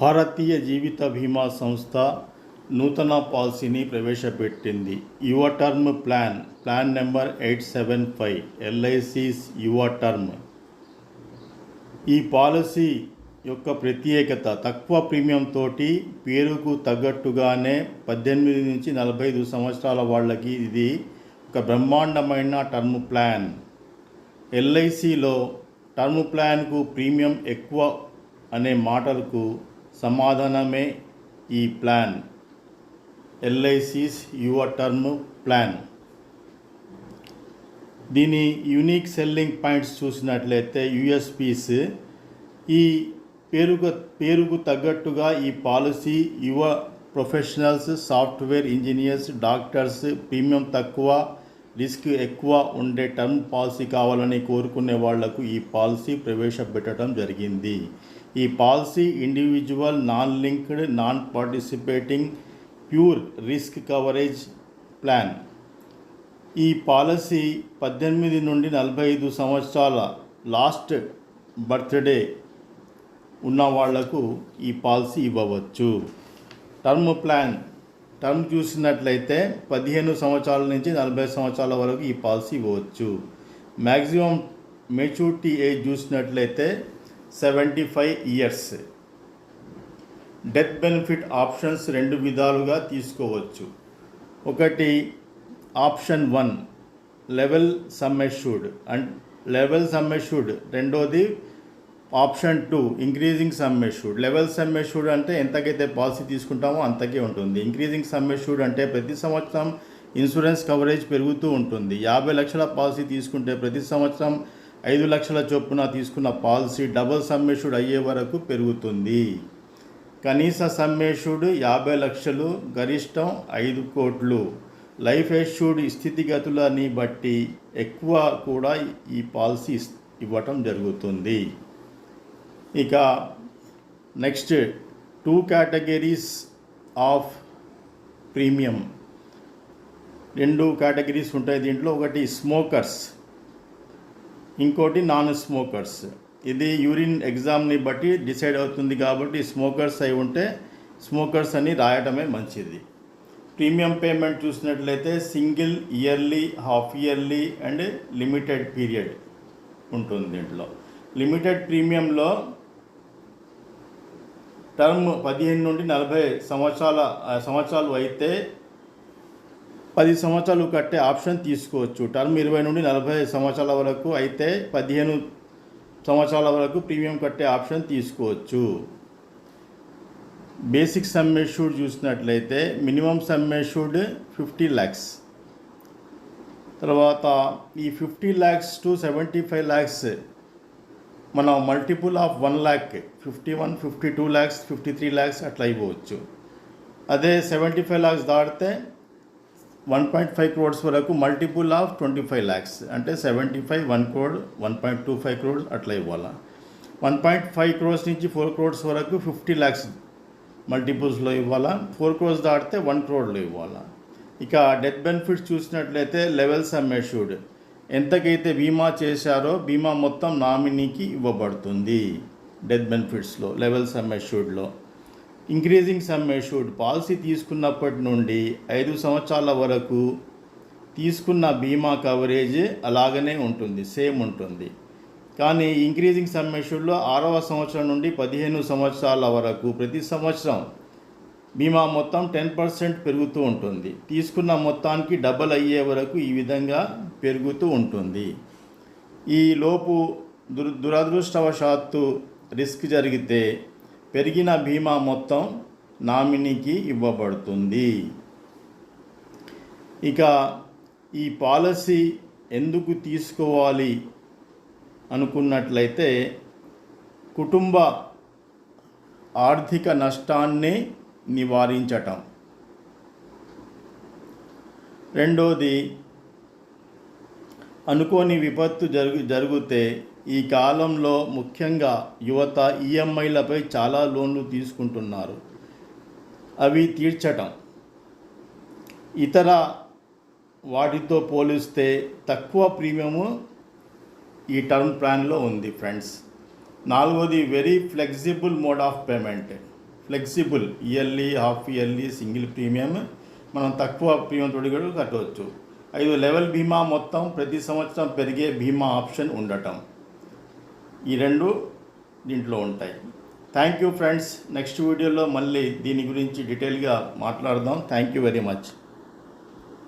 భారతీయ జీవిత బీమా సంస్థ నూతన పాలసీని ప్రవేశపెట్టింది. యువ టర్మ్ ప్లాన్ నెంబర్ 875 ఎల్ఐసిస్ యువ టర్మ్. ఈ పాలసీ యొక్క ప్రత్యేకత తక్కువ ప్రీమియం తోటి పేరుకు తగ్గట్టుగానే 18 నుంచి 45 సంవత్సరాల వాళ్ళకి ఇది ఒక బ్రహ్మాండమైన టర్మ్ ప్లాన్. ఎల్ఐసిలో టర్మ్ ప్లాన్కు ప్రీమియం ఎక్కువ అనే మాటలకు సమాధానమే ఈ ప్లాన్, ఎల్ఐసిస్ యువ టర్మ్ ప్లాన్. దీని యూనిక్ సెల్లింగ్ పాయింట్స్ చూసినట్లయితే యూఎస్పీస్, ఈ పేరుకు తగ్గట్టుగా ఈ పాలసీ యువ professionals, software engineers, doctors, premium తక్కువ రిస్క్ ఎక్కువ ఉండే టర్మ్ పాలసీ కావాలని కోరుకునే వాళ్లకు ఈ పాలసీ ప్రవేశపెట్టడం జరిగింది. ఈ policy individual, non linked, non participating, pure risk coverage plan. ఈ పాలసీ 18 నుండి 45 సంవత్సరాల లాస్ట్ బర్త్డే ఉన్న వాళ్లకు ఈ పాలసీ ఇవ్వవచ్చు. టర్మ్ చూసినట్లయితే 15 సంవత్సరాల నుంచి 40 సంవత్సరాల వరకు ఈ పాలసీ ఇవ్వవచ్చు. మ్యాక్సిమం మెచ్యూరిటీ ఏజ్ చూసినట్లయితే 75 ఇయర్స్. డెత్ బెనిఫిట్ ఆప్షన్స్ 2 విధాలుగా తీసుకోవచ్చు. ఒకటి ఆప్షన్ 1 లెవెల్ సమ్ ఎష్యూర్డ్, రెండోది option 2 increasing sum assured. Level sum assured అంటే ఎంతకైతే పాలసీ తీసుకుంటామో అంతకే ఉంటుంది. ఇంక్రీజింగ్ సమ్ ఎష్యూర్డ్ అంటే ప్రతి సంవత్సరం ఇన్సూరెన్స్ కవరేజ్ పెరుగుతూ ఉంటుంది. 50 లక్షల పాలసీ తీసుకుంటే ప్రతి సంవత్సరం 5 లక్షల చొప్పున తీసుకున్న పాలసీ డబుల్ సమ్ ఎష్యూర్డ్ అయ్యే వరకు పెరుగుతుంది. కనీస సమ్ ఎష్యూర్డ్ 50 లక్షలు, గరిష్టం 5 కోట్లు. లైఫ్ ఎష్యూర్డ్ స్థితిగతులని బట్టి ఎక్కువ కూడా ఈ పాలసీ ఇవ్వటం జరుగుతుంది. ఇక next 2 categories of premium. 2 categories ఉంటాయి దీంట్లో. ఒకటి స్మోకర్స్, ఇంకోటి నాన్ స్మోకర్స్. ఇది యూరిన్ ఎగ్జామ్ని బట్టి డిసైడ్ అవుతుంది కాబట్టి స్మోకర్స్ అయి ఉంటే స్మోకర్స్ అని రాయటమే మంచిది. ప్రీమియం పేమెంట్ చూసినట్లయితే single, yearly, half yearly and limited period ఉంటుంది దీంట్లో. లిమిటెడ్ ప్రీమియంలో టర్మ్ 15 నుండి 40 సంవత్సరాలు అయితే 10 సంవత్సరాలు కట్టే ఆప్షన్ తీసుకోవచ్చు. టర్మ్ 20 నుండి 40 సంవత్సరాల వరకు అయితే 15 సంవత్సరాల వరకు ప్రీమియం కట్టే ఆప్షన్ తీసుకోవచ్చు. బేసిక్ సమ్ ఎష్యూర్డ్ చూసినట్లయితే మినిమం సమ్ ఎష్యూర్డ్ 50 lakhs. తర్వాత ఈ 50 lakhs టు 75 lakhs మనం multiple of 1 lakh 51, 52 lakhs, 53 lakhs అట్లా ఇవ్వచ్చు. అదే 75 lakhs దాటితే 1.5 crores వరకు మల్టిపుల్ ఆఫ్ 25 lakhs అంటే 75, 1 crore, 1.25 crores అట్లా ఇవ్వాలా. 1.5 crores నుంచి 4 crores వరకు 50 lakhs మల్టిపుల్స్లో ఇవ్వాలా. 4 crores దాటితే 1 crore ఇవ్వాలా. ఇక డెత్ బెనిఫిట్స్ చూసినట్లయితే లెవెల్ సమ్ ఎష్యూర్డ్, ఎంతకైతే బీమా చేశారో బీమా మొత్తం నామినీకి ఇవ్వబడుతుంది. డెత్ బెనిఫిట్స్లో లెవెల్ సమ్ ఎష్యూర్డ్లో. ఇంక్రీజింగ్ సమ్ ఎష్యూర్డ్, పాలసీ తీసుకున్నప్పటి నుండి 5 సంవత్సరాల వరకు తీసుకున్న బీమా కవరేజ్ అలాగనే ఉంటుంది, సేమ్ ఉంటుంది. కానీ ఇంక్రీజింగ్ సమ్ ఎష్యూర్డ్లో 6వ సంవత్సరం నుండి 15 సంవత్సరాల వరకు ప్రతి సంవత్సరం బీమా మొత్తం 10% పెరుగుతూ ఉంటుంది. తీసుకున్న మొత్తానికి డబల్ అయ్యే వరకు ఈ విధంగా పెరుగుతూ ఉంటుంది. ఈ లోపు దురదృష్టవశాత్తు రిస్క్ జరిగితే పెరిగిన బీమా మొత్తం నామినీకి ఇవ్వబడుతుంది. ఇక ఈ పాలసీ ఎందుకు తీసుకోవాలి అనుకున్నట్లయితే కుటుంబ ఆర్థిక నష్టాన్ని నివారించటం. రెండోది అనుకోని విపత్తు జరిగితే ఈ కాలంలో ముఖ్యంగా యువత ఈఎంఐలపై చాలా లోన్లు తీసుకుంటున్నారు, అవి తీర్చటం. ఇతర వాటితో పోలిస్తే తక్కువ ప్రీమియము ఈ టర్మ్ ప్లాన్లో ఉంది ఫ్రెండ్స్. నాలుగోది very flexible mode of payment. Flexible yearly, half yearly, single premium, మనం తక్కువ ప్రీమియం తోటి కూడా కట్టవచ్చు. 5 లెవెల్ బీమా మొత్తం ప్రతి సంవత్సరం పెరిగే బీమా ఆప్షన్ ఉండటం, ఈ రెండు దీంట్లో ఉంటాయి. Thank you friends. నెక్స్ట్ వీడియోలో మళ్ళీ దీని గురించి డీటెయిల్గా మాట్లాడదాం. Thank you very much.